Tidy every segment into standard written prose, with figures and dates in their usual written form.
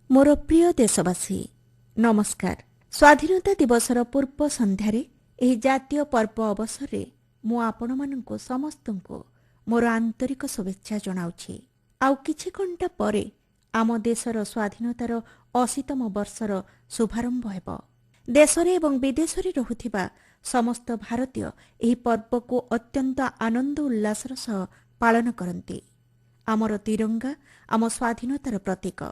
मोर प्रिय देशवासी नमस्कार। स्वाधीनता दिवसर पूर्व संध्यारे एही जातीय पर्व अवसर मु आपणमानंकु समस्तंकु मोर आंतरिक शुभेच्छा जणाउछि। आउ किछि घंटा परे आम देशर स्वाधीनतार 80तम वर्षर शुभारंभ हेब। देशरे एवं विदेशरे रहुथिबा समस्त भारतीय एही पर्वको अत्यंत आनंद उल्लासर सह पालन करन्ति। आमर तिरंगा आम स्वाधीनतार प्रतीक।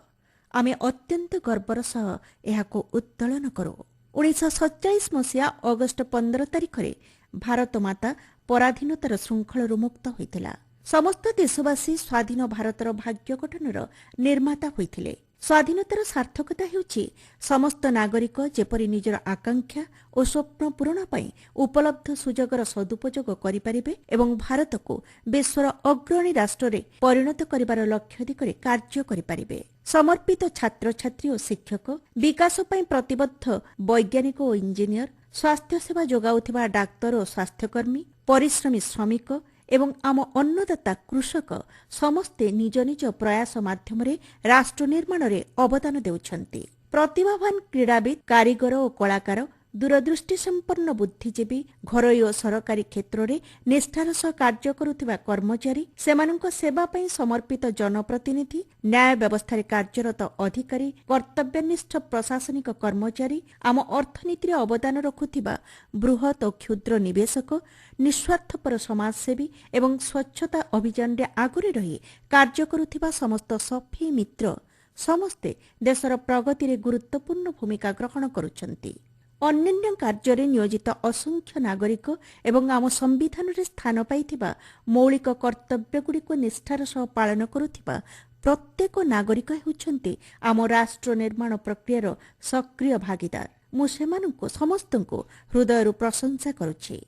आमे अत्यंत गर्वर सह एहाको उत्तोलन करू। 1947 मसीहा अगस्ट 15 तारिखरे भारत माता पराधीनतार श्रृंखलरू मुक्त होइतिला। समस्त देशवासी स्वाधीन भारतर भाग्य गठनर निर्माता होइतिले। स्वाधीनतार सार्थकता हेउछि समस्त नागरिक जेपरि निजर आकांक्षा और स्वप्न पूरण पई उपलब्ध सुजोगर सदुपयोग करिपारिबे एवं भारत को विश्वर अग्रणी राष्ट्र परिणत करिबार लक्ष्य दिगरे कार्य करिपारिबे। समर्पित छात्र छात्री और शिक्षक, विकास पई प्रतिबद्ध वैज्ञानिक और इंजीनियर, स्वास्थ्य सेवा जोगाउथिबा डाक्तर और स्वास्थ्यकर्मी, परिश्रमी श्रमिक एवं आम अन्नदाता कृषक समस्ते निज निज प्रयास माध्यमरे राष्ट्र निर्माण रे अवदान देउछन्ति। प्रतिभावान क्रीड़ाविद, कारीगर और कलाकार, दूरदृष्टि संपन्न बुद्धिजीवी, घरोई और सरकारी क्षेत्र में निष्ठार सह कार्य करुथिबा कर्मचारी, सेमानंक सेवा पई समर्पित जनप्रतिनिधि, न्याय व्यवस्था रे कार्यरत अधिकारी, कर्तव्यनिष्ठ प्रशासनिक कर्मचारी, आम अर्थनीति रे अवदान रखुथिबा बृहत और क्षुद्र निवेशक, निस्वार्थपर समाजसेवी एवं स्वच्छता अभियान रे आगुरी रही कार्य करुथिबा समस्त सफी मित्र समस्ते देशर प्रगति रे गुरुत्वपूर्ण भूमिका ग्रहण करुछन्ति। अन्यान्य कार्य नियोजित असंख्य नागरिक एवं आम संविधान रे स्थान पाइथिबा मौलिक कर्तव्यगुड़िक निष्ठार सह पालन करुथिबा प्रत्येक नागरिक हेउछन्ति आम राष्ट्र निर्माण प्रक्रियार सक्रिय भागीदार। मु सेमानंकु समस्तंकु हृदयरु प्रशंसा करुछि।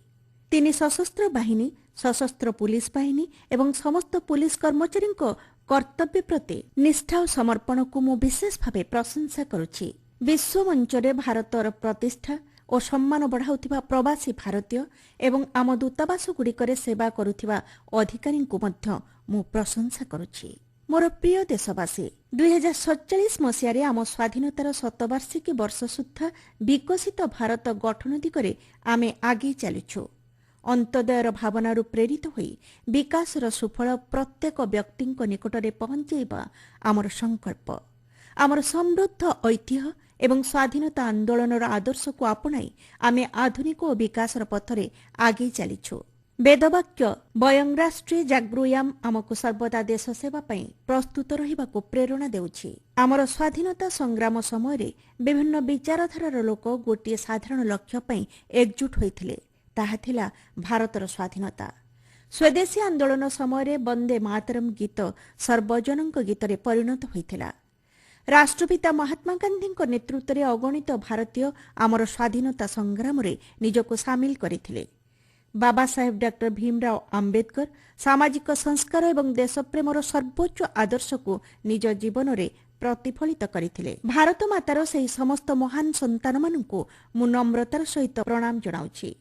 तीन सशस्त्र बाहिनी, सशस्त्र पुलिस बाहिनी एवं समस्त पुलिस कर्मचारी कर्तव्य प्रति निष्ठा और समर्पण को मु विशेष भावे प्रशंसा करुछि। विश्व मंचरे भारतर प्रतिष्ठा और सम्मान बढ़ाउथिबा प्रवासी भारतीय एवं आम दूतावास गुड़िकरे सेवा करुथिबा अधिकारी को मध्य मु प्रशंसा करुछि। मोर प्रिय देशवासी 2047 मसीहारे आम स्वाधीनतार शतवार्षिकी वर्ष सुद्धा विकसित भारत गठन दिगरे आमे आगे चलुछु। अंत्योदयर भावनारू प्रेरित होई विकासर सुफल प्रत्येक व्यक्ति निकटरे पहुंचाइबा आमर संकल्प। आमर समृद्ध ऐतिह्य एवं स्वाधीनता आंदोलनर आदर्श को आपणाई आमे आधुनिक और विकासर पथरे आगे चलीछु। वेदवाक्य वयं राष्ट्रे जागृयाम आमको सर्वदा देश सेवा पई प्रस्तुत रहिबाको प्रेरणा देउछि। आमर स्वाधीनता संग्राम समय विभिन्न विचारधारार लोक गोटे साधारण लक्ष्य पई एकजुट होइथिले, ताहा थिला भारतर स्वाधीनता। स्वदेशी आंदोलन समय वंदे मातरम गीत सर्वजनक गीतरे परिणत होइथिला। राष्ट्रपिता महात्मा गांधी नेतृत्व में अगणित भारतीय आमर स्वाधीनता संग्राम रे निजको सामिल करथिले। बाबा साहेब डॉक्टर भीमराव आंबेडकर सामाजिक संस्कार एवं देशप्रेमर सर्वोच्च आदर्श को निज जीवन रे प्रतिफलित करथिले। भारत मातार सेही समस्त महान संतान माननकु मु नम्रतार सहित प्रणाम जणाउछि,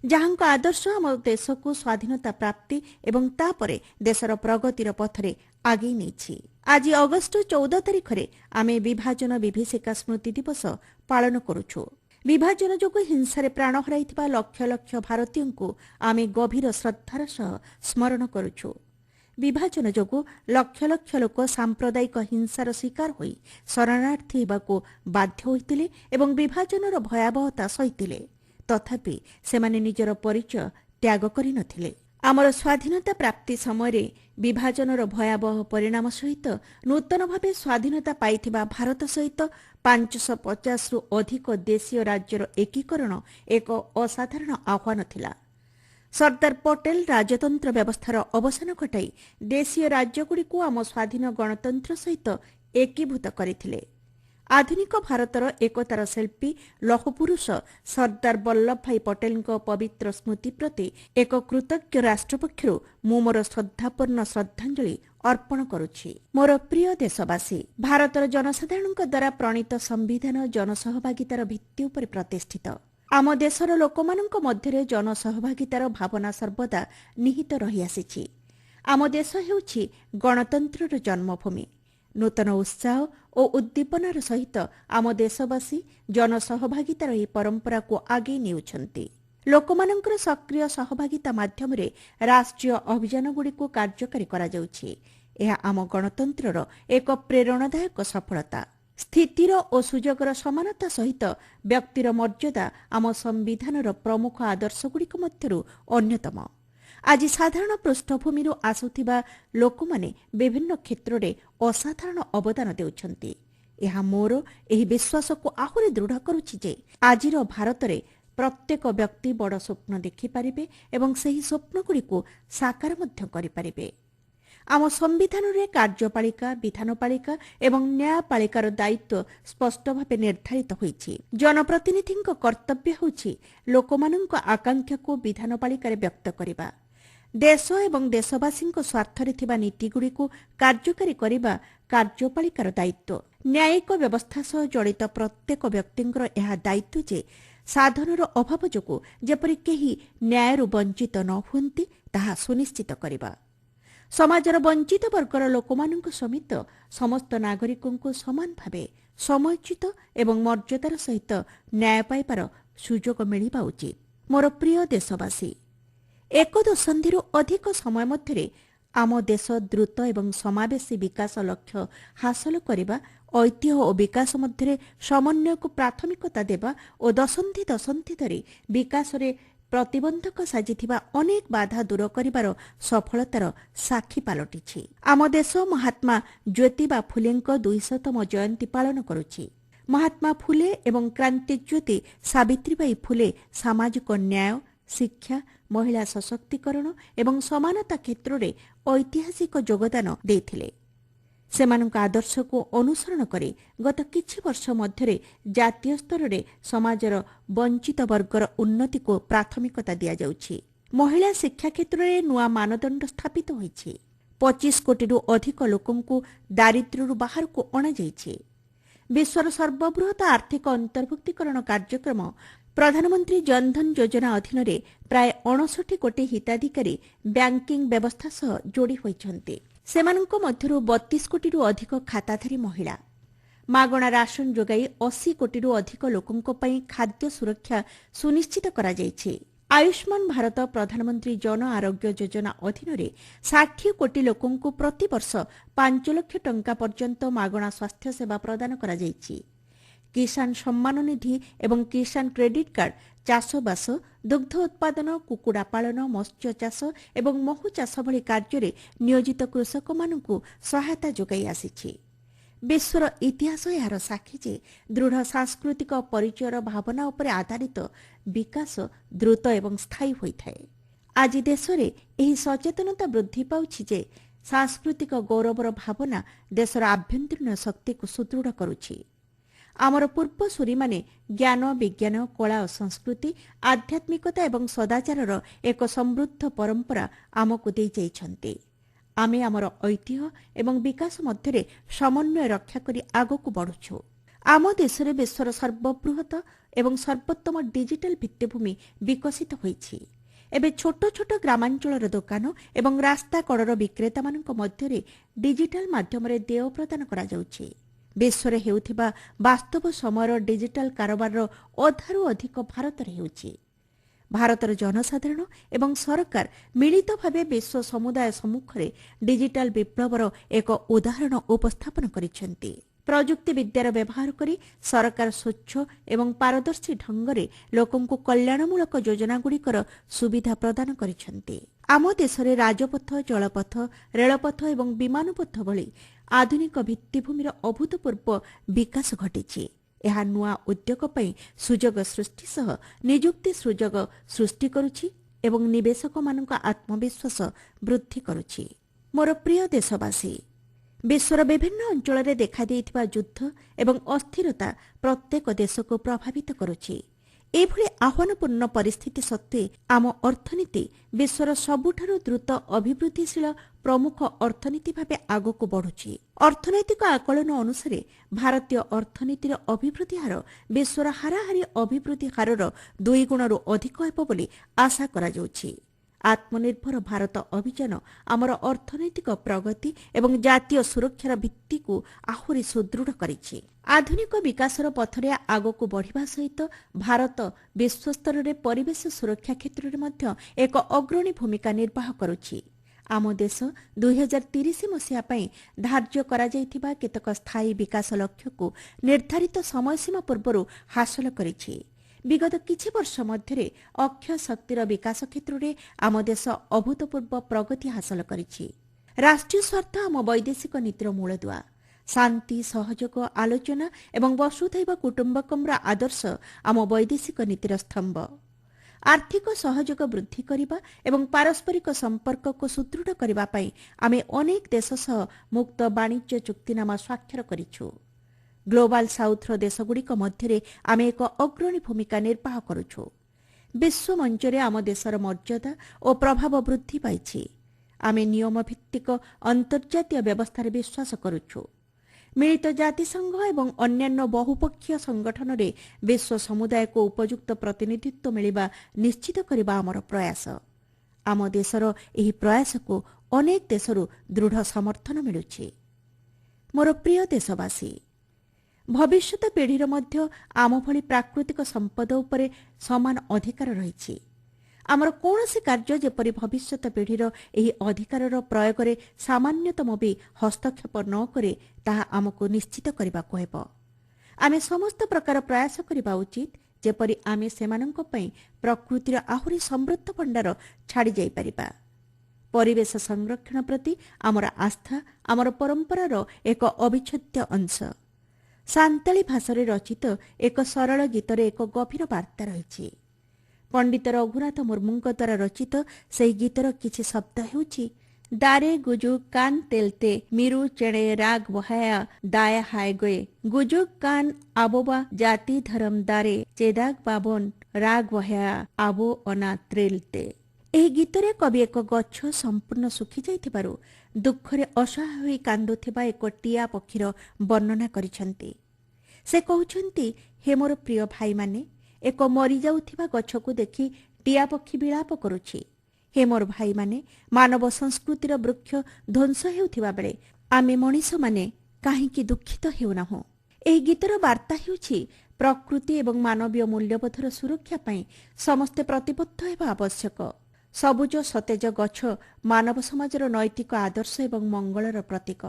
जहांक आदर्श आम देश को स्वाधीनता प्राप्ति एवं तापरे देशर प्रगतिर पथरे आगे नहीं। आज अगस्ट 14 तारिखरे आमे विभाजन विभीषिका स्मृति दिवस पालन करुछु। विभाजन जोगु हिंसारे प्राण हराइथिबा लक्ष लक्ष भारतीय को आमे गभीर श्रद्धार सह स्मरण करुछु। विभाजन जोगु लक्ष लक्ष लोक सांप्रदायिक हिंसार शिकार होई शरणार्थी हेबाको बाध्य होइतिले एवं विभाजनर भयावहता सहितिले, तथापि सेमाने निजर परिचय त्याग करि नथिले। आमर स्वाधीनता प्राप्ति समय विभाजनर भयावह परिणाम सहित नूतन भावे स्वाधीनता पाइथिबा भारत सहित 550 रु अधिक देशीय राज्यर एकीकरण एक असाधारण आह्वान थिला। सरदार पटेल राजतंत्र व्यवस्थार अवसान घटाई देशीय राज्यगुड़िक आम स्वाधीन गणतंत्र सहित एकीभूत करथिले। आधुनिक भारतर एकतार शिल्पी लौहपुरुष सरदार वल्लभ भाई पटेल पवित्र स्मृति प्रति एक कृतज्ञ राष्ट्र पक्षरु मु मोर श्रद्धापूर्ण श्रद्धांजलि अर्पण करुछि। मोर प्रिय देशवासी, भारतर जनसाधारण द्वारा प्रणीत संविधान जनसहभागितार भित्ति उपर प्रतिष्ठित। आम देशर लोकमानंक मध्यरे जनसहभागितार भावना सर्वदा निहित रही आसिछि। आम देश हेउछि गणतंत्रर जन्मभूमि। नूतन उत्साह ଓ ଉଦ୍ଦୀପନାର ସହିତ ଆମ ଦେଶବାସୀ ଜନସହଭାଗିତାର ଏହି ପରମ୍ପରାକୁ ଆଗେଇ ନେଉଛନ୍ତି। ଲୋକମାନଙ୍କର ସକ୍ରିୟ ସହଭାଗିତା ମାଧ୍ୟମରେ ରାଷ୍ଟ୍ରୀୟ ଅଭିଯାନଗୁଡ଼ିକୁ କାର୍ଯ୍ୟକାରୀ କରାଯାଉଛି। ଏହା ଆମ ଗଣତନ୍ତ୍ରର ଏକ ପ୍ରେରଣାଦାୟକ ସଫଳତା। ସ୍ଥିତିର ଓ ସୁଯୋଗର ସମାନତା ସହିତ ବ୍ୟକ୍ତିର ମର୍ଯ୍ୟାଦା ଆମ ସମ୍ବିଧାନର ପ୍ରମୁଖ ଆଦର୍ଶଗୁଡ଼ିକ ମଧ୍ୟରୁ ଅନ୍ୟତମ। ଆଜି ସାଧାରଣ ପୃଷ୍ଠଭୂମିରୁ ଆସୁଥିବା ଲୋକମାନେ ବିଭିନ୍ନ କ୍ଷେତ୍ରରେ ଅସାଧାରଣ ଅବଦାନ ଦେଉଛନ୍ତି। ଏହା ମୋର ଏହି ବିଶ୍ୱାସକୁ ଆହୁରି ଦୃଢ଼ କରୁଛି ଯେ ଆଜିର ଭାରତରେ ପ୍ରତ୍ୟେକ ବ୍ୟକ୍ତି ବଡ଼ ସ୍ୱପ୍ନ ଦେଖିପାରିବେ ଏବଂ ସେହି ସ୍ୱପ୍ନଗୁଡ଼ିକୁ ସାକାର ମଧ୍ୟ କରିପାରିବେ। ଆମ ସମ୍ବିଧାନରେ କାର୍ଯ୍ୟପାଳିକା, ବିଧାନପାଳିକା ଏବଂ ନ୍ୟାୟପାଳିକାର ଦାୟିତ୍ୱ ସ୍ପଷ୍ଟ ଭାବେ ନିର୍ଦ୍ଧାରିତ ହୋଇଛି। ଜନପ୍ରତିନିଧିଙ୍କ କର୍ତ୍ତବ୍ୟ ହେଉଛି ଲୋକମାନଙ୍କ ଆକାଂକ୍ଷାକୁ ବିଧାନପାଳିକାରେ ବ୍ୟକ୍ତ କରିବା। ଦେଶ ଏବଂ ଦେଶବାସୀଙ୍କ ସ୍ୱାର୍ଥରେ ଥିବା ନୀତିଗୁଡ଼ିକୁ କାର୍ଯ୍ୟକାରୀ କରିବା କାର୍ଯ୍ୟପାଳିକାର ଦାୟିତ୍ୱ। ନ୍ୟାୟିକ ବ୍ୟବସ୍ଥା ସହ ଜଡ଼ିତ ପ୍ରତ୍ୟେକ ବ୍ୟକ୍ତିଙ୍କର ଏହା ଦାୟିତ୍ୱ ଯେ ସାଧନର ଅଭାବ ଯୋଗୁଁ ଯେପରି କେହି ନ୍ୟାୟରୁ ବଞ୍ଚିତ ନ ହୁଅନ୍ତି ତାହା ସୁନିଶ୍ଚିତ କରିବା। ସମାଜର ବଞ୍ଚିତ ବର୍ଗର ଲୋକମାନଙ୍କ ସମିତ ସମସ୍ତ ନାଗରିକଙ୍କୁ ସମାନ ଭାବେ ସମୟୋଚିତ ଏବଂ ମର୍ଯ୍ୟାଦାର ସହିତ ନ୍ୟାୟ ପାଇବାର ସୁଯୋଗ ମିଳିବା ଉଚିତ। ମୋର ପ୍ରିୟ ଦେଶବାସୀ, ଏକ ଦଶନ୍ଧିରୁ ଅଧିକ ସମୟ ମଧ୍ୟରେ ଆମ ଦେଶ ଦ୍ରୁତ ଏବଂ ସମାବେଶୀ ବିକାଶ ଲକ୍ଷ୍ୟ ହାସଲ କରିବା, ଐତିହ୍ୟ ଓ ବିକାଶ ମଧ୍ୟରେ ସମନ୍ୱୟକୁ ପ୍ରାଥମିକତା ଦେବା ଓ ଦଶନ୍ଧି ଦଶନ୍ଧି ଧରି ବିକାଶରେ ପ୍ରତିବନ୍ଧକ ସାଜିଥିବା ଅନେକ ବାଧା ଦୂର କରିବାର ସଫଳତାର ସାକ୍ଷୀ ପାଲଟିଛି। ଆମ ଦେଶ ମହାତ୍ମା ଜ୍ୟୋତିବା ଫୁଲେଙ୍କ 200ତମ ଜୟନ୍ତୀ ପାଳନ କରୁଛି। ମହାତ୍ମା ଫୁଲେ ଏବଂ କ୍ରାନ୍ତିଜ୍ୟୋତି ସାବିତ୍ରୀବାଈ ଫୁଲେ ସାମାଜିକ ନ୍ୟାୟ, ଶିକ୍ଷା, ମହିଳା ସଶକ୍ତିକରଣ ଏବଂ ସମାନତା କ୍ଷେତ୍ରରେ ଐତିହାସିକ ଯୋଗଦାନ ଦେଇଥିଲେ। ସେମାନଙ୍କ ଆଦର୍ଶକୁ ଅନୁସରଣ କରି ଗତ କିଛି ବର୍ଷ ମଧ୍ୟରେ ଜାତୀୟ ସ୍ତରରେ ସମାଜର ବଞ୍ଚିତ ବର୍ଗର ଉନ୍ନତିକୁ ପ୍ରାଥମିକତା ଦିଆଯାଉଛି। ମହିଳା ଶିକ୍ଷା କ୍ଷେତ୍ରରେ ନୂଆ ମାନଦଣ୍ଡ ସ୍ଥାପିତ ହୋଇଛି। 25 କୋଟିରୁ ଅଧିକ ଲୋକଙ୍କୁ ଦାରିଦ୍ର୍ୟରୁ ବାହାରକୁ ଅଣାଯାଇଛି। ବିଶ୍ୱର ସର୍ବବୃହତ ଆର୍ଥିକ ଅନ୍ତର୍ଭୁକ୍ତିକରଣ କାର୍ଯ୍ୟକ୍ରମ ପ୍ରଧାନମନ୍ତ୍ରୀ ଜନଧନ ଯୋଜନା ଅଧୀନରେ ପ୍ରାୟ 59 କୋଟି ହିତାଧିକାରୀ ବ୍ୟାଙ୍କିଂ ବ୍ୟବସ୍ଥା ସହ ଯୋଡ଼ି ହୋଇଛନ୍ତି। ସେମାନଙ୍କ ମଧ୍ୟରୁ 32 କୋଟିରୁ ଅଧିକ ଖାତାଧାରୀ ମହିଳା। ମାଗଣା ରାସନ ଯୋଗାଇ 80 କୋଟିରୁ ଅଧିକ ଲୋକଙ୍କ ପାଇଁ ଖାଦ୍ୟ ସୁରକ୍ଷା ସୁନିଶ୍ଚିତ କରାଯାଇଛି। ଆୟୁଷ୍ମାନ ଭାରତ ପ୍ରଧାନମନ୍ତ୍ରୀ ଜନ ଆରୋଗ୍ୟ ଯୋଜନା ଅଧୀନରେ 60 କୋଟି ଲୋକଙ୍କୁ ପ୍ରତିବର୍ଷ 5 ଲକ୍ଷ ଟଙ୍କା ପର୍ଯ୍ୟନ୍ତ ମାଗଣା ସ୍ୱାସ୍ଥ୍ୟ ସେବା ପ୍ରଦାନ କରାଯାଇଛି। କିଷାନ ସମ୍ମାନ ନିଧି ଏବଂ କିଷାନ କ୍ରେଡିଟ୍ କାର୍ଡ ଚାଷବାସ, ଦୁଗ୍ଧ ଉତ୍ପାଦନ, କୁକୁଡ଼ା ପାଳନ, ମତ୍ସ୍ୟ ଚାଷ ଏବଂ ମହୁ ଚାଷ ଭଳି କାର୍ଯ୍ୟରେ ନିୟୋଜିତ କୃଷକମାନଙ୍କୁ ସହାୟତା ଯୋଗାଇ ଆସିଛି। ବିଶ୍ୱର ଇତିହାସ ଏହାର ସାକ୍ଷୀ ଯେ ଦୃଢ଼ ସାଂସ୍କୃତିକ ପରିଚୟର ଭାବନା ଉପରେ ଆଧାରିତ ବିକାଶ ଦ୍ରୁତ ଏବଂ ସ୍ଥାୟୀ ହୋଇଥାଏ। ଆଜି ଦେଶରେ ଏହି ସଚେତନତା ବୃଦ୍ଧି ପାଉଛି ଯେ ସାଂସ୍କୃତିକ ଗୌରବର ଭାବନା ଦେଶର ଆଭ୍ୟନ୍ତରୀଣ ଶକ୍ତିକୁ ସୁଦୃଢ଼ କରୁଛି। ଆମର ପୂର୍ବସୂରୀମାନେ ଜ୍ଞାନ, ବିଜ୍ଞାନ, କଳା ଓ ସଂସ୍କୃତି, ଆଧ୍ୟାତ୍ମିକତା ଏବଂ ସଦାଚାରର ଏକ ସମୃଦ୍ଧ ପରମ୍ପରା ଆମକୁ ଦେଇଯାଇଛନ୍ତି। ଆମେ ଆମର ଐତିହ୍ୟ ଏବଂ ବିକାଶ ମଧ୍ୟରେ ସମନ୍ୱୟ ରକ୍ଷା କରି ଆଗକୁ ବଢ଼ୁଛୁ। ଆମ ଦେଶରେ ବିଶ୍ୱର ସର୍ବବୃହତ ଏବଂ ସର୍ବୋତ୍ତମ ଡିଜିଟାଲ ଭିତ୍ତିଭୂମି ବିକଶିତ ହୋଇଛି। ଏବେ ଛୋଟ ଛୋଟ ଗ୍ରାମାଞ୍ଚଳର ଦୋକାନ ଏବଂ ରାସ୍ତା କଡ଼ର ବିକ୍ରେତାମାନଙ୍କ ମଧ୍ୟରେ ଡିଜିଟାଲ ମାଧ୍ୟମରେ ଦେୟ ପ୍ରଦାନ କରାଯାଉଛି। ବିଶ୍ୱରେ ହେଉଥିବା ବାସ୍ତବ ସମୟର ଡିଜିଟାଲ କାରବାରର ଅଧାରୁ ଅଧିକ ଭାରତରେ ହେଉଛି। ଭାରତର ଜନସାଧାରଣ ଏବଂ ସରକାର ମିଳିତ ଭାବେ ବିଶ୍ୱ ସମୁଦାୟ ସମ୍ମୁଖରେ ଡିଜିଟାଲ ବିପ୍ଳବର ଏକ ଉଦାହରଣ ଉପସ୍ଥାପନ କରିଛନ୍ତି। ପ୍ରଯୁକ୍ତି ବିଦ୍ୟାର ବ୍ୟବହାର କରି ସରକାର ସ୍ୱଚ୍ଛ ଏବଂ ପାରଦର୍ଶୀ ଢଙ୍ଗରେ ଲୋକଙ୍କୁ କଲ୍ୟାଣମୂଳକ ଯୋଜନାଗୁଡ଼ିକର ସୁବିଧା ପ୍ରଦାନ କରିଛନ୍ତି। ଆମ ଦେଶରେ ରାଜପଥ, ଜଳପଥ, ରେଳପଥ ଏବଂ ବିମାନପଥ ଭଳି ଆଧୁନିକ ଭିତ୍ତିଭୂମିର ଅଭୂତପୂର୍ବ ବିକାଶ ଘଟିଛି। ଏହା ନୂଆ ଉଦ୍ୟୋଗ ପାଇଁ ସୁଯୋଗ ସୃଷ୍ଟି ସହ ନିଯୁକ୍ତି ସୁଯୋଗ ସୃଷ୍ଟି କରୁଛି ଏବଂ ନିବେଶକମାନଙ୍କ ଆତ୍ମବିଶ୍ୱାସ ବୃଦ୍ଧି କରୁଛି। ମୋର ପ୍ରିୟ ଦେଶବାସୀ, ବିଶ୍ୱର ବିଭିନ୍ନ ଅଞ୍ଚଳରେ ଦେଖାଦେଇଥିବା ଯୁଦ୍ଧ ଏବଂ ଅସ୍ଥିରତା ପ୍ରତ୍ୟେକ ଦେଶକୁ ପ୍ରଭାବିତ କରୁଛି। ଏଭଳି ଆହ୍ୱାନପୂର୍ଣ୍ଣ ପରିସ୍ଥିତି ସତ୍ତ୍ୱେ ଆମ ଅର୍ଥନୀତି ବିଶ୍ୱର ସବୁଠାରୁ ଦ୍ରୁତ ଅଭିବୃଦ୍ଧିଶୀଳ ପ୍ରମୁଖ ଅର୍ଥନୀତି ଭାବେ ଆଗକୁ ବଢ଼ୁଛି। ଅର୍ଥନୈତିକ ଆକଳନ ଅନୁସାରେ ଭାରତୀୟ ଅର୍ଥନୀତିର ଅଭିବୃଦ୍ଧି ହାର ବିଶ୍ୱର ହାରାହାରି ଅଭିବୃଦ୍ଧି ହାରର 2 ଗୁଣରୁ ଅଧିକ ହେବ ବୋଲି ଆଶା କରାଯାଉଛି। ଆତ୍ମନିର୍ଭର ଭାରତ ଅଭିଯାନ ଆମର ଅର୍ଥନୈତିକ ପ୍ରଗତି ଏବଂ ଜାତୀୟ ସୁରକ୍ଷାର ଭିତ୍ତିକୁ ଆହୁରି ସୁଦୃଢ଼ କରିଛି। ଆଧୁନିକ ବିକାଶର ପଥରେ ଆଗକୁ ବଢ଼ିବା ସହିତ ଭାରତ ବିଶ୍ୱସ୍ତରରେ ପରିବେଶ ସୁରକ୍ଷା କ୍ଷେତ୍ରରେ ମଧ୍ୟ ଏକ ଅଗ୍ରଣୀ ଭୂମିକା ନିର୍ବାହ କରୁଛି। ଆମ ଦେଶ 2030 ମସିହା ପାଇଁ ଧାର୍ଯ୍ୟ କରାଯାଇଥିବା କେତେକ ସ୍ଥାୟୀ ବିକାଶ ଲକ୍ଷ୍ୟକୁ ନିର୍ଦ୍ଧାରିତ ସମୟସୀମା ପୂର୍ବରୁ ହାସଲ କରିଛି। ବିଗତ କିଛି ବର୍ଷ ମଧ୍ୟରେ ଅକ୍ଷୟ ଶକ୍ତିର ବିକାଶ କ୍ଷେତ୍ରରେ ଆମ ଦେଶ ଅଭୂତପୂର୍ବ ପ୍ରଗତି ହାସଲ କରିଛି। ରାଷ୍ଟ୍ରୀୟ ସ୍ୱାର୍ଥ ଆମ ବୈଦେଶିକ ନୀତିର ମୂଳଦୁଆ। ଶାନ୍ତି, ସହଯୋଗ, ଆଲୋଚନା ଏବଂ ବସୁଧୈବ କୁଟୁମ୍ବକମ୍ର ଆଦର୍ଶ ଆମ ବୈଦେଶିକ ନୀତିର ସ୍ତମ୍ଭ। ଆର୍ଥିକ ସହଯୋଗ ବୃଦ୍ଧି କରିବା ଏବଂ ପାରସ୍ପରିକ ସମ୍ପର୍କକୁ ସୁଦୃଢ଼ କରିବା ପାଇଁ ଆମେ ଅନେକ ଦେଶ ସହ ମୁକ୍ତ ବାଣିଜ୍ୟ ଚୁକ୍ତିନାମା ସ୍ୱାକ୍ଷର କରିଛୁ। ଗ୍ଲୋବାଲ ସାଉଥର ଦେଶଗୁଡ଼ିକ ମଧ୍ୟରେ ଆମେ ଏକ ଅଗ୍ରଣୀ ଭୂମିକା ନିର୍ବାହ କରୁଛୁ। ବିଶ୍ୱ ମଞ୍ଚରେ ଆମ ଦେଶର ମର୍ଯ୍ୟାଦା ଓ ପ୍ରଭାବ ବୃଦ୍ଧି ପାଇଛି। ଆମେ ନିୟମ ଭିତ୍ତିକ ଅନ୍ତର୍ଜାତୀୟ ବ୍ୟବସ୍ଥାରେ ବିଶ୍ୱାସ କରୁଛୁ। ମିଳିତ ଜାତିସଂଘ ଏବଂ ଅନ୍ୟାନ୍ୟ ବହୁପକ୍ଷୀୟ ସଂଗଠନରେ ବିଶ୍ୱ ସମୁଦାୟକୁ ଉପଯୁକ୍ତ ପ୍ରତିନିଧିତ୍ୱ ମିଳିବା ନିଶ୍ଚିତ କରିବା ଆମର ପ୍ରୟାସ। ଆମ ଦେଶର ଏହି ପ୍ରୟାସକୁ ଅନେକ ଦେଶରୁ ଦୃଢ଼ ସମର୍ଥନ ମିଳୁଛି। ମୋର ପ୍ରିୟ ଦେଶବାସୀ, ଭବିଷ୍ୟତ ପିଢ଼ିର ମଧ୍ୟ ଆମ ଭଳି ପ୍ରାକୃତିକ ସମ୍ପଦ ଉପରେ ସମାନ ଅଧିକାର ରହିଛି। ଆମର କୌଣସି କାର୍ଯ୍ୟ ଯେପରି ଭବିଷ୍ୟତ ପିଢ଼ିର ଏହି ଅଧିକାରର ପ୍ରୟୋଗରେ ସାମାନ୍ୟତମ ବି ହସ୍ତକ୍ଷେପ ନ କରେ ତାହା ଆମକୁ ନିଶ୍ଚିତ କରିବାକୁ ହେବ। ଆମେ ସମସ୍ତ ପ୍ରକାର ପ୍ରୟାସ କରିବା ଉଚିତ ଯେପରି ଆମେ ସେମାନଙ୍କ ପାଇଁ ପ୍ରକୃତିର ଆହୁରି ସମୃଦ୍ଧ ଭଣ୍ଡାର ଛାଡ଼ି ଯାଇପାରିବା। ପରିବେଶ ସଂରକ୍ଷଣ ପ୍ରତି ଆମର ଆସ୍ଥା ଆମର ପରମ୍ପରାର ଏକ ଅବିଚ୍ଛେଦ୍ୟ ଅଂଶ। ସାନ୍ତାଳୀ ଭାଷାରେ ରଚିତ ଏକ ସରଳ ଗୀତରେ ଏକ ଗଭୀର ବାର୍ତ୍ତା ରହିଛି। ପଣ୍ଡିତ ରଘୁନାଥ ମୁର୍ମୁଙ୍କ ଦ୍ୱାରା ରଚିତ ସେହି ଗୀତର କିଛି ଶବ୍ଦ ହେଉଛି ଦାରେ ଗୁଜୁଗ କାନ ତେଲତେ ମିରୁ ଚେଣେ ରାଗ ବହାୟା ଦାୟା ହାୟ ଗୋଏ ଗୁଜୁଗ କାନ ଆবোবা ଜାତି ଧରମ ଦାରେ ଚେଦାଗ ବାବନ ରାଗ ବହାୟା ଆବୋ ଅନା ତ୍ରେଲତେ। ଏହି ଗୀତରେ କବି ଏକ ଗଛ ସମ୍ପୂର୍ଣ୍ଣ ଶୁଖିଯାଇଥିବାରୁ ଦୁଃଖରେ ଅସହାୟ ହୋଇ କାନ୍ଦୁଥିବା ଏକ ଟିଆ ପକ୍ଷୀର ବର୍ଣ୍ଣନା କରିଛନ୍ତି। ସେ କହୁଛନ୍ତି, ହେ ମୋର ପ୍ରିୟ ଭାଇମାନେ, ଏକ ମରିଯାଉଥିବା ଗଛକୁ ଦେଖି ଟିଆ ପକ୍ଷୀ ବିଳାପ କରୁଛି। ହେ ମୋର ଭାଇମାନେ, ମାନବ ସଂସ୍କୃତିର ବୃକ୍ଷ ଧ୍ୱଂସ ହେଉଥିବା ବେଳେ ଆମେ ମଣିଷମାନେ କାହିଁକି ଦୁଃଖିତ ହେଉନାହୁଁ? ଏହି ଗୀତର ବାର୍ତ୍ତା ହେଉଛି ପ୍ରକୃତି ଏବଂ ମାନବୀୟ ମୂଲ୍ୟବୋଧର ସୁରକ୍ଷା ପାଇଁ ସମସ୍ତେ ପ୍ରତିବଦ୍ଧ ହେବା ଆବଶ୍ୟକ। ସବୁଜ ସତେଜ ଗଛ ମାନବ ସମାଜର ନୈତିକ ଆଦର୍ଶ ଏବଂ ମଙ୍ଗଳର ପ୍ରତୀକ।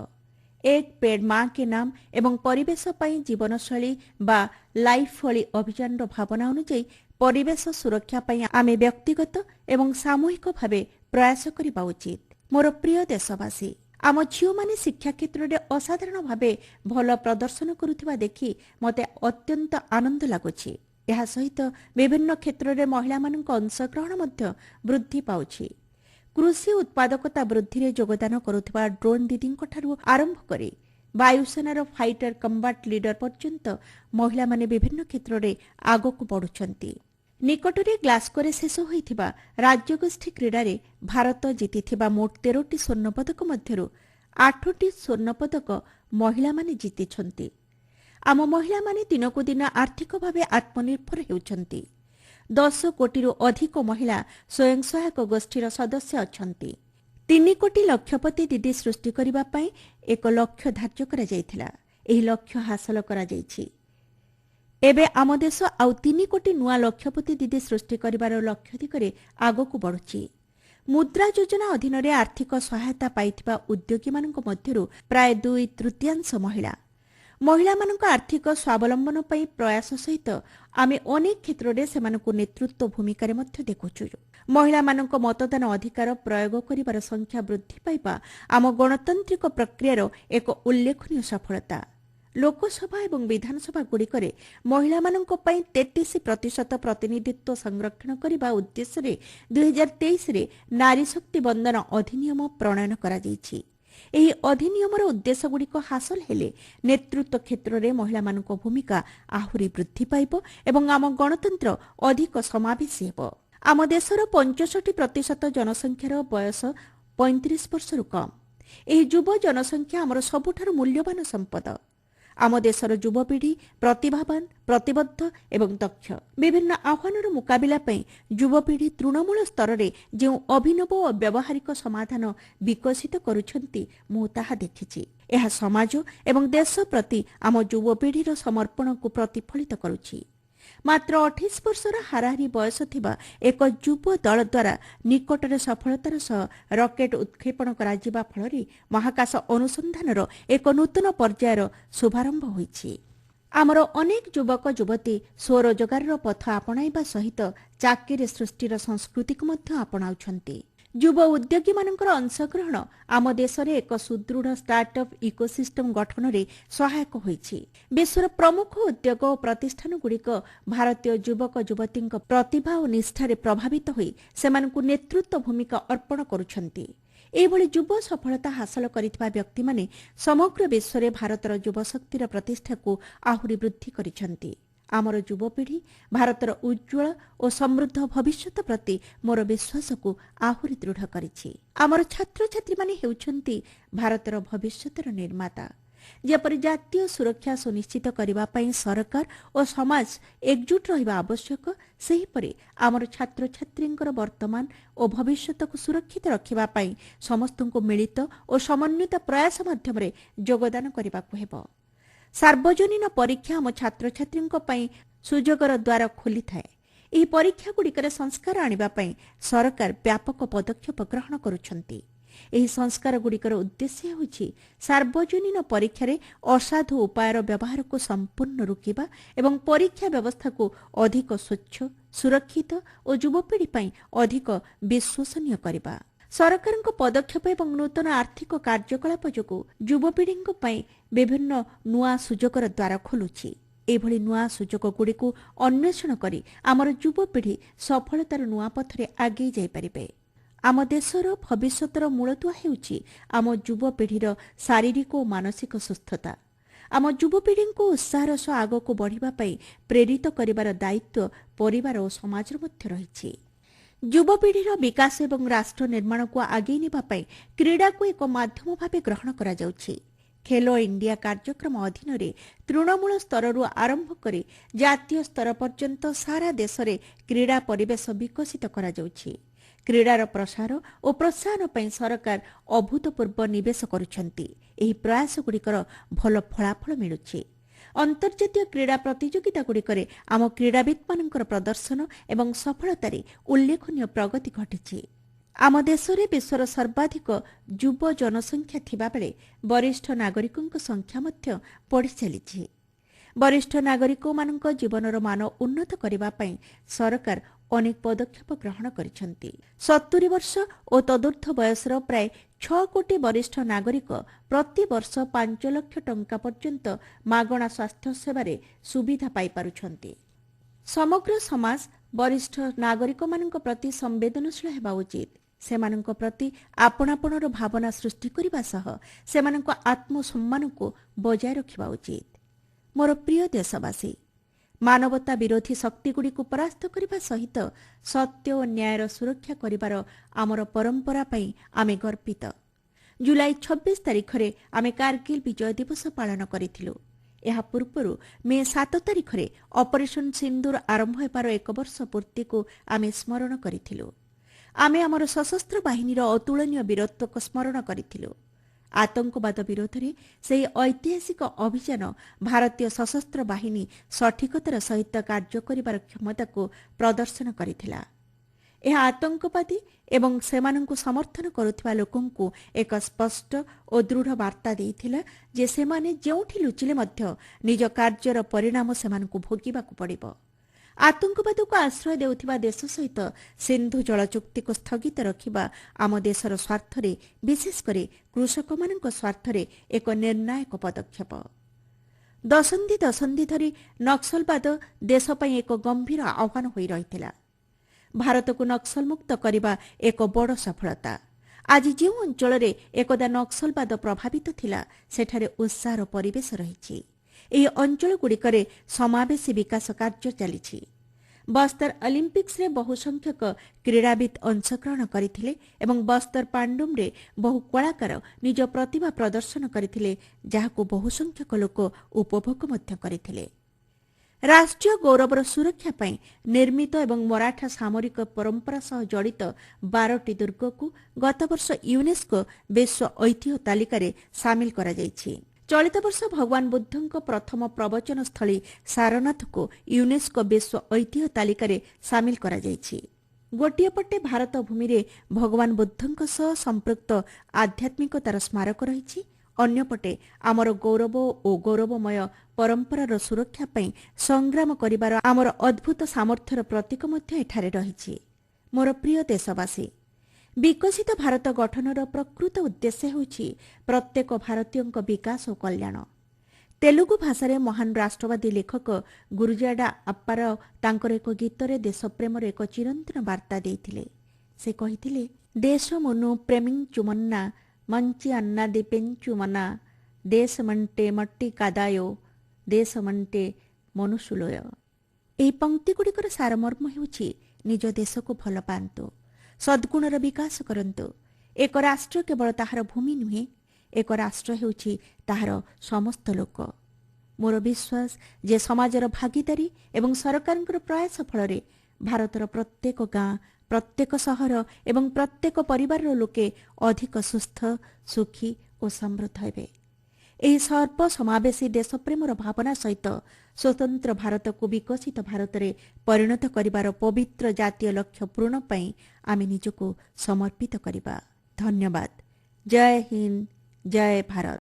ଏକ ପେଡ୍ ମାଁ କେ ନାମ ଏବଂ ପରିବେଶ ପାଇଁ ଜୀବନଶୈଳୀ ବା ଲାଇଫ୍ ଭଳି ଅଭିଯାନର ଭାବନା ଅନୁଯାୟୀ ପରିବେଶ ସୁରକ୍ଷା ପାଇଁ ଆମେ ବ୍ୟକ୍ତିଗତ ଏବଂ ସାମୂହିକ ଭାବେ ପ୍ରୟାସ କରିବା ଉଚିତ। ମୋର ପ୍ରିୟ ଦେଶବାସୀ, ଆମ ଝିଅମାନେ ଶିକ୍ଷା କ୍ଷେତ୍ରରେ ଅସାଧାରଣ ଭାବେ ଭଲ ପ୍ରଦର୍ଶନ କରୁଥିବା ଦେଖି ମୋତେ ଅତ୍ୟନ୍ତ ଆନନ୍ଦ ଲାଗୁଛି। ଏହା ସହିତ ବିଭିନ୍ନ କ୍ଷେତ୍ରରେ ମହିଳାମାନଙ୍କ ଅଂଶଗ୍ରହଣ ମଧ୍ୟ ବୃଦ୍ଧି ପାଉଛି। କୃଷି ଉତ୍ପାଦକତା ବୃଦ୍ଧିରେ ଯୋଗଦାନ କରୁଥିବା ଡ୍ରୋନ୍ ଦିଦିଙ୍କଠାରୁ ଆରମ୍ଭ କରି ବାୟୁସେନାର ଫାଇଟର କମ୍ବାଟ ଲିଡର ପର୍ଯ୍ୟନ୍ତ ମହିଳାମାନେ ବିଭିନ୍ନ କ୍ଷେତ୍ରରେ ଆଗକୁ ବଢୁଛନ୍ତି। ନିକଟରେ ଗ୍ଲାସ୍ଗୋରେ ଶେଷ ହୋଇଥିବା ରାଜ୍ୟଗୋଷ୍ଠୀ କ୍ରୀଡ଼ାରେ ଭାରତ ଜିତିଥିବା ମୋଟ 13ଟି ସ୍ୱର୍ଣ୍ଣପଦକ ମଧ୍ୟରୁ 8ଟି ସ୍ୱର୍ଣ୍ଣପଦକ ମହିଳାମାନେ ଜିତିଛନ୍ତି। ଆମ ମହିଳାମାନେ ଦିନକୁ ଦିନ ଆର୍ଥିକ ଭାବେ ଆତ୍ମନିର୍ଭର ହେଉଛନ୍ତି। 10 କୋଟିରୁ ଅଧିକ ମହିଳା ସ୍ୱୟଂ ସହାୟକ ଗୋଷ୍ଠୀର ସଦସ୍ୟ ଅଛନ୍ତି। 3 କୋଟି ଲକ୍ଷପତି ଦିଦି ସୃଷ୍ଟି କରିବା ପାଇଁ ଏକ ଲକ୍ଷ୍ୟ ଧାର୍ଯ୍ୟ କରାଯାଇଥିଲା। ଏହି ଲକ୍ଷ୍ୟ ହାସଲ କରାଯାଇଛି। ଏବେ ଆମ ଦେଶ ଆଉ 3 କୋଟି ନୂଆ ଲକ୍ଷପତି ଦିଦି ସୃଷ୍ଟି କରିବାର ଲକ୍ଷ୍ୟ ଦିଗରେ ଆଗକୁ ବଢୁଛି। ମୁଦ୍ରା ଯୋଜନା ଅଧୀନରେ ଆର୍ଥିକ ସହାୟତା ପାଇଥିବା ଉଦ୍ୟୋଗୀମାନଙ୍କ ମଧ୍ୟରୁ ପ୍ରାୟ 2/3 ମହିଳା। ମହିଳାମାନଙ୍କ ଆର୍ଥିକ ସ୍ୱାବଲମ୍ବନ ପାଇଁ ପ୍ରୟାସ ସହିତ ଆମେ ଅନେକ କ୍ଷେତ୍ରରେ ସେମାନଙ୍କୁ ନେତୃତ୍ୱ ଭୂମିକାରେ ମଧ୍ୟ ଦେଖୁଛୁ। ମହିଳାମାନଙ୍କ ମତଦାନ ଅଧିକାର ପ୍ରୟୋଗ କରିବାର ସଂଖ୍ୟା ବୃଦ୍ଧି ପାଇବା ଆମ ଗଣତାନ୍ତ୍ରିକ ପ୍ରକ୍ରିୟାର ଏକ ଉଲ୍ଲେଖନୀୟ ସଫଳତା। ଲୋକସଭା ଏବଂ ବିଧାନସଭା ଗୁଡ଼ିକରେ ମହିଳାମାନଙ୍କ ପାଇଁ 33% ପ୍ରତିନିଧିତ୍ୱ ସଂରକ୍ଷଣ କରିବା ଉଦ୍ଦେଶ୍ୟରେ 2023ରେ ନାରୀ ଶକ୍ତି ବନ୍ଦନ ଅଧିନିୟମ ପ୍ରଣୟନ କରାଯାଇଛି। ଏହି ଅଧିନିୟମର ଉଦ୍ଦେଶ୍ୟଗୁଡ଼ିକ ହାସଲ ହେଲେ ନେତୃତ୍ୱ କ୍ଷେତ୍ରରେ ମହିଳାମାନଙ୍କ ଭୂମିକା ଆହୁରି ବୃଦ୍ଧି ପାଇବ ଏବଂ ଆମ ଗଣତନ୍ତ୍ର ଅଧିକ ସମାବେଶୀ ହେବ। ଆମ ଦେଶର 65% ଜନସଂଖ୍ୟାର ବୟସ 35 ବର୍ଷରୁ କମ୍। ଏହି ଯୁବ ଜନସଂଖ୍ୟା ଆମର ସବୁଠାରୁ ମୂଲ୍ୟବାନ ସମ୍ପଦ। ଆମ ଦେଶର ଯୁବପିଢ଼ି ପ୍ରତିଭାବାନ, ପ୍ରତିବଦ୍ଧ ଏବଂ ଦକ୍ଷ। ବିଭିନ୍ନ ଆହ୍ୱାନର ମୁକାବିଲା ପାଇଁ ଯୁବପିଢ଼ି ତୃଣମୂଳ ସ୍ତରରେ ଯେଉଁ ଅଭିନବ ଓ ବ୍ୟବହାରିକ ସମାଧାନ ବିକଶିତ କରୁଛନ୍ତି, ମୁଁ ତାହା ଦେଖିଛି। ଏହା ସମାଜ ଏବଂ ଦେଶ ପ୍ରତି ଆମ ଯୁବପିଢ଼ିର ସମର୍ପଣକୁ ପ୍ରତିଫଳିତ କରୁଛି। ମାତ୍ର 28 ବର୍ଷର ହାରାହାରି ବୟସ ଥିବା ଏକ ଯୁବ ଦଳ ଦ୍ୱାରା ନିକଟରେ ସଫଳତାର ସହ ରକେଟ୍ ଉତ୍କ୍ଷେପଣ କରାଯିବା ଫଳରେ ମହାକାଶ ଅନୁସନ୍ଧାନର ଏକ ନୂତନ ପର୍ଯ୍ୟାୟର ଶୁଭାରମ୍ଭ ହୋଇଛି। ଆମର ଅନେକ ଯୁବକ ଯୁବତୀ ସ୍ୱରୋଜଗାରର ପଥ ଆପଣାଇବା ସହିତ ଚାକିରି ସୃଷ୍ଟିର ସଂସ୍କୃତିକୁ ମଧ୍ୟ ଆପଣାଉଛନ୍ତି। ଯୁବ ଉଦ୍ୟୋଗୀମାନଙ୍କର ଅଂଶଗ୍ରହଣ ଆମ ଦେଶରେ ଏକ ସୁଦୃଢ଼ ଷ୍ଟାର୍ଟଅପ୍ ଇକୋସିଷ୍ଟମ ଗଠନରେ ସହାୟକ ହୋଇଛି। ବିଶ୍ୱର ପ୍ରମୁଖ ଉଦ୍ୟୋଗ ଓ ପ୍ରତିଷ୍ଠାନଗୁଡ଼ିକ ଭାରତୀୟ ଯୁବକ ଯୁବତୀଙ୍କ ପ୍ରତିଭା ଓ ନିଷ୍ଠାରେ ପ୍ରଭାବିତ ହୋଇ ସେମାନଙ୍କୁ ନେତୃତ୍ୱ ଭୂମିକା ଅର୍ପଣ କରୁଛନ୍ତି। ଏହିଭଳି ଯୁବ ସଫଳତା ହାସଲ କରିଥିବା ବ୍ୟକ୍ତିମାନେ ସମଗ୍ର ବିଶ୍ୱରେ ଭାରତର ଯୁବଶକ୍ତିର ପ୍ରତିଷ୍ଠାକୁ ଆହୁରି ବୃଦ୍ଧି କରିଛନ୍ତି। ଆମର ଯୁବପିଢ଼ି ଭାରତର ଉଜ୍ଜ୍ୱଳ ଓ ସମୃଦ୍ଧ ଭବିଷ୍ୟତ ପ୍ରତି ମୋର ବିଶ୍ୱାସକୁ ଆହୁରି ଦୃଢ଼ କରିଛି। ଆମର ଛାତ୍ରଛାତ୍ରୀମାନେ ହେଉଛନ୍ତି ଭାରତର ଭବିଷ୍ୟତର ନିର୍ମାତା। ଯେପରି ଜାତୀୟ ସୁରକ୍ଷା ସୁନିଶ୍ଚିତ କରିବା ପାଇଁ ସରକାର ଓ ସମାଜ ଏକଜୁଟ ରହିବା ଆବଶ୍ୟକ, ସେହିପରି ଆମର ଛାତ୍ରଛାତ୍ରୀଙ୍କର ବର୍ତ୍ତମାନ ଓ ଭବିଷ୍ୟତକୁ ସୁରକ୍ଷିତ ରଖିବା ପାଇଁ ସମସ୍ତଙ୍କୁ ମିଳିତ ଓ ସମନ୍ୱିତ ପ୍ରୟାସ ମାଧ୍ୟମରେ ଯୋଗଦାନ କରିବାକୁ ହେବ। ସାର୍ବଜନୀନ ପରୀକ୍ଷା ଆମ ଛାତ୍ରଛାତ୍ରୀଙ୍କ ପାଇଁ ସୁଯୋଗର ଦ୍ୱାର ଖୋଲିଥାଏ। ଏହି ପରୀକ୍ଷାଗୁଡ଼ିକରେ ସଂସ୍କାର ଆଣିବା ପାଇଁ ସରକାର ବ୍ୟାପକ ପଦକ୍ଷେପ ଗ୍ରହଣ କରୁଛନ୍ତି। ଏହି ସଂସ୍କାରଗୁଡ଼ିକର ଉଦ୍ଦେଶ୍ୟ ହେଉଛି ସାର୍ବଜନୀନ ପରୀକ୍ଷାରେ ଅସାଧୁ ଉପାୟର ବ୍ୟବହାରକୁ ସମ୍ପୂର୍ଣ୍ଣ ରୋକିବା ଏବଂ ପରୀକ୍ଷା ବ୍ୟବସ୍ଥାକୁ ଅଧିକ ସ୍ୱଚ୍ଛ, ସୁରକ୍ଷିତ ଓ ଯୁବପିଢ଼ି ପାଇଁ ଅଧିକ ବିଶ୍ୱସନୀୟ କରିବା। ସରକାରଙ୍କ ପଦକ୍ଷେପ ଏବଂ ନୂତନ ଆର୍ଥିକ କାର୍ଯ୍ୟକଳାପ ଯୋଗୁଁ ଯୁବପିଢ଼ିଙ୍କ ପାଇଁ ବିଭିନ୍ନ ନୂଆ ସୁଯୋଗର ଦ୍ୱାର ଖୋଲୁଛି। ଏଭଳି ନୂଆ ସୁଯୋଗଗୁଡ଼ିକୁ ଅନ୍ୱେଷଣ କରି ଆମର ଯୁବପିଢ଼ି ସଫଳତାର ନୂଆ ପଥରେ ଆଗେଇ ଯାଇପାରିବେ। ଆମ ଦେଶର ଭବିଷ୍ୟତର ମୂଳଦୁଆ ହେଉଛି ଆମ ଯୁବପିଢ଼ିର ଶାରୀରିକ ଓ ମାନସିକ ସୁସ୍ଥତା। ଆମ ଯୁବପିଢ଼ିଙ୍କୁ ଉତ୍ସାହର ସହ ଆଗକୁ ବଢ଼ିବା ପାଇଁ ପ୍ରେରିତ କରିବାର ଦାୟିତ୍ୱ ପରିବାର ଓ ସମାଜର ମଧ୍ୟ ରହିଛି। ଯୁବପିଢ଼ିର ବିକାଶ ଏବଂ ରାଷ୍ଟ୍ର ନିର୍ମାଣକୁ ଆଗେଇ ନେବା ପାଇଁ କ୍ରୀଡ଼ାକୁ ଏକ ମାଧ୍ୟମ ଭାବେ ଗ୍ରହଣ କରାଯାଉଛି। ଖେଲୋ ଇଣ୍ଡିଆ କାର୍ଯ୍ୟକ୍ରମ ଅଧୀନରେ ତୃଣମୂଳ ସ୍ତରରୁ ଆରମ୍ଭ କରି ଜାତୀୟ ସ୍ତର ପର୍ଯ୍ୟନ୍ତ ସାରା ଦେଶରେ କ୍ରୀଡ଼ା ପରିବେଶ ବିକଶିତ କରାଯାଉଛି। କ୍ରୀଡ଼ାର ପ୍ରସାର ଓ ପ୍ରୋତ୍ସାହନ ପାଇଁ ସରକାର ଅଭୂତପୂର୍ବ ନିବେଶ କରୁଛନ୍ତି। ଏହି ପ୍ରୟାସଗୁଡ଼ିକର ଭଲ ଫଳାଫଳ ମିଳୁଛି। ଅନ୍ତର୍ଜାତୀୟ କ୍ରୀଡ଼ା ପ୍ରତିଯୋଗିତାଗୁଡ଼ିକରେ ଆମ କ୍ରୀଡ଼ାବିତ୍ମାନଙ୍କର ପ୍ରଦର୍ଶନ ଏବଂ ସଫଳତାରେ ଉଲ୍ଲେଖନୀୟ ପ୍ରଗତି ଘଟିଛି। ଆମ ଦେଶରେ ବିଶ୍ୱର ସର୍ବାଧିକ ଯୁବ ଜନସଂଖ୍ୟା ଥିବାବେଳେ ବରିଷ୍ଠ ନାଗରିକଙ୍କ ସଂଖ୍ୟା ମଧ୍ୟ ବଢ଼ି ଚାଲିଛି। ବରିଷ୍ଠ ନାଗରିକମାନଙ୍କ ଜୀବନର ମାନ ଉନ୍ନତ କରିବା ପାଇଁ ସରକାର ଅନେକ ପଦକ୍ଷେପ ଗ୍ରହଣ କରିଛନ୍ତି। 70 ବର୍ଷ ଓ ତଦୁର୍ଦ୍ଧ୍ୱ ବୟସର ପ୍ରାୟ 6 କୋଟି ବରିଷ୍ଠ ନାଗରିକ ପ୍ରତିବର୍ଷ 5 ଲକ୍ଷ ଟଙ୍କା ପର୍ଯ୍ୟନ୍ତ ମାଗଣା ସ୍ୱାସ୍ଥ୍ୟ ସେବାରେ ସୁବିଧା ପାଇପାରୁଛନ୍ତି। ସମଗ୍ର ସମାଜ ବରିଷ୍ଠ ନାଗରିକମାନଙ୍କ ପ୍ରତି ସମ୍ବେଦନଶୀଳ ହେବା ଉଚିତ। ସେମାନଙ୍କ ପ୍ରତି ଆପଣାପଣର ଭାବନା ସୃଷ୍ଟି କରିବା ସହ ସେମାନଙ୍କ ଆତ୍ମସମ୍ମାନକୁ ବଜାୟ ରଖିବା ଉଚିତ। ମୋର ପ୍ରିୟ ଦେଶବାସୀ, ମାନବତା ବିରୋଧୀ ଶକ୍ତିଗୁଡ଼ିକୁ ପରାସ୍ତ କରିବା ସହିତ ସତ୍ୟ ଓ ନ୍ୟାୟର ସୁରକ୍ଷା କରିବାର ଆମର ପରମ୍ପରା ପାଇଁ ଆମେ ଗର୍ବିତ। ଜୁଲାଇ 26 ତାରିଖରେ ଆମେ କାରଗିଲ ବିଜୟ ଦିବସ ପାଳନ କରିଥିଲୁ। ଏହା ପୂର୍ବରୁ ମେ 7 ତାରିଖରେ ଅପରେସନ ସିନ୍ଦୁର ଆରମ୍ଭ ହେବାର 1 ବର୍ଷ ପୂର୍ତ୍ତିକୁ ଆମେ ସ୍ମରଣ କରିଥିଲୁ। ଆମେ ଆମର ସଶସ୍ତ୍ର ବାହିନୀର ଅତୁଳନୀୟ ବୀରତ୍ୱକୁ ସ୍ମରଣ କରିଥିଲୁ। ଆତଙ୍କବାଦ ବିରୋଧରେ ସେହି ଐତିହାସିକ ଅଭିଯାନ ଭାରତୀୟ ସଶସ୍ତ୍ର ବାହିନୀ ସଠିକତାର ସହିତ କାର୍ଯ୍ୟ କରିବାର କ୍ଷମତାକୁ ପ୍ରଦର୍ଶନ କରିଥିଲା। ଏହା ଆତଙ୍କବାଦୀ ଏବଂ ସେମାନଙ୍କୁ ସମର୍ଥନ କରୁଥିବା ଲୋକଙ୍କୁ ଏକ ସ୍ପଷ୍ଟ ଓ ଦୃଢ଼ ବାର୍ତ୍ତା ଦେଇଥିଲା ଯେ ସେମାନେ ଯେଉଁଠି ଲୁଚିଲେ ମଧ୍ୟ ନିଜ କାର୍ଯ୍ୟର ପରିଣାମ ସେମାନଙ୍କୁ ଭୋଗିବାକୁ ପଡ଼ିବ। ଆତଙ୍କବାଦକୁ ଆଶ୍ରୟ ଦେଉଥିବା ଦେଶ ସହିତ ସିନ୍ଧୁ ଜଳ ଚୁକ୍ତିକୁ ସ୍ଥଗିତ ରଖିବା ଆମ ଦେଶର ସ୍ୱାର୍ଥରେ, ବିଶେଷ କରି କୃଷକମାନଙ୍କ ସ୍ୱାର୍ଥରେ ଏକ ନିର୍ଣ୍ଣାୟକ ପଦକ୍ଷେପ। ଦଶନ୍ଧି ଦଶନ୍ଧି ଧରି ନକ୍ସଲବାଦ ଦେଶ ପାଇଁ ଏକ ଗମ୍ଭୀର ଆହ୍ୱାନ ହୋଇ ରହିଥିଲା। ଭାରତକୁ ନକ୍ସଲମୁକ୍ତ କରିବା ଏକ ବଡ଼ ସଫଳତା। ଆଜି ଯେଉଁ ଅଞ୍ଚଳରେ ଏକଦା ନକ୍ସଲବାଦ ପ୍ରଭାବିତ ଥିଲା, ସେଠାରେ ଉତ୍ସାହର ପରିବେଶ ରହିଛି। ଏହି ଅଞ୍ଚଳଗୁଡ଼ିକରେ ସମାବେଶୀ ବିକାଶ କାର୍ଯ୍ୟ ଚାଲିଛି। बस्तर ओलंपिक्स रे बहु संख्यक क्रीड़ाविद अंशग्रहण करथिले एवं बस्तर पांडुम रे बहु कलाकार निज प्रतिभा प्रदर्शन करथिले जाहाको बहु संख्यक लोक उपभोग मध्य करथिले। राष्ट्रीय गौरवर सुरक्षा ପାଇଁ ନିର୍ମିତ ଏବଂ ମରାଠା ସାମରିକ ପରମ୍ପରା ସହ ଜଡ଼ିତ 12ଟି ଦୁର୍ଗକୁ ଗତବର୍ଷ ୟୁନେସ୍କୋ ବିଶ୍ୱ ଐତିହ୍ୟ ତାଲିକାରେ ସାମିଲ କରାଯାଇଛି। ଚଳିତ ବର୍ଷ ଭଗବାନ ବୁଦ୍ଧଙ୍କ ପ୍ରଥମ ପ୍ରବଚନ ସ୍ଥଳୀ ସାରନାଥକୁ ୟୁନେସ୍କୋ ବିଶ୍ୱ ଐତିହ୍ୟ ତାଲିକାରେ ସାମିଲ କରାଯାଇଛି। ଗୋଟିଏ ପଟେ ଭାରତ ଭୂମିରେ ଭଗବାନ ବୁଦ୍ଧଙ୍କ ସହ ସମ୍ପୃକ୍ତ ଆଧ୍ୟାତ୍ମିକତାର ସ୍ମାରକ ରହିଛି, ଅନ୍ୟପଟେ ଆମର ଗୌରବ ଓ ଗୌରବମୟ ପରମ୍ପରାର ସୁରକ୍ଷା ପାଇଁ ସଂଗ୍ରାମ କରିବାର ଆମର ଅଦ୍ଭୁତ ସାମର୍ଥ୍ୟର ପ୍ରତୀକ ମଧ୍ୟ ଏଠାରେ ରହିଛି। ମୋର ପ୍ରିୟ ଦେଶବାସୀ, ବିକଶିତ ଭାରତ ଗଠନର ପ୍ରକୃତ ଉଦ୍ଦେଶ୍ୟ ହେଉଛି ପ୍ରତ୍ୟେକ ଭାରତୀୟଙ୍କ ବିକାଶ ଓ କଲ୍ୟାଣ। ତେଲୁଗୁ ଭାଷାରେ ମହାନ ରାଷ୍ଟ୍ରବାଦୀ ଲେଖକ ଗୁରୁଜାଡା ଆପ୍ପାରାଓ ତାଙ୍କର ଏକ ଗୀତରେ ଦେଶପ୍ରେମର ଏକ ଚିରନ୍ତନ ବାର୍ତ୍ତା ଦେଇଥିଲେ। ସେ କହିଥିଲେ, ଦେଶ ମନୁ ପ୍ରେମିଞ୍ଚୁମନ୍ନା మంచి అన్నది పెంచుమన దేశమంటే మట్టి କାଦାୟୋ ଦେଶମଣ୍ଟେ ମନୁଷୁଲୋୟ। ଏହି ପଂକ୍ତିଗୁଡ଼ିକର ସାରମର୍ମ ହେଉଛି ନିଜ ଦେଶକୁ ଭଲ ପାଆନ୍ତୁ, ସଦ୍ଗୁଣର ବିକାଶ କରନ୍ତୁ। ଏକ ରାଷ୍ଟ୍ର କେବଳ ତାହାର ଭୂମି ନୁହେଁ, ଏକ ରାଷ୍ଟ୍ର ହେଉଛି ତାହାର ସମସ୍ତ ଲୋକ। ମୋର ବିଶ୍ୱାସ ଯେ ସମାଜର ଭାଗିଦାରୀ ଏବଂ ସରକାରଙ୍କର ପ୍ରୟାସ ଫଳରେ ଭାରତର ପ୍ରତ୍ୟେକ ଗାଁ, ପ୍ରତ୍ୟେକ ସହର ଏବଂ ପ୍ରତ୍ୟେକ ପରିବାରର ଲୋକେ ଅଧିକ ସୁସ୍ଥ, ସୁଖୀ ଓ ସମୃଦ୍ଧ ହେବେ। ଏହି ସର୍ବସମାବେଶୀ ଦେଶପ୍ରେମର ଭାବନା ସହିତ ସ୍ୱତନ୍ତ୍ର ଭାରତକୁ ବିକଶିତ ଭାରତରେ ପରିଣତ କରିବାର ପବିତ୍ର ଜାତୀୟ ଲକ୍ଷ୍ୟ ପୂରଣ ପାଇଁ ଆମେ ନିଜକୁ ସମର୍ପିତ କରିବା। ଧନ୍ୟବାଦ। ଜୟ ହିନ୍ଦ, ଜୟ ଭାରତ।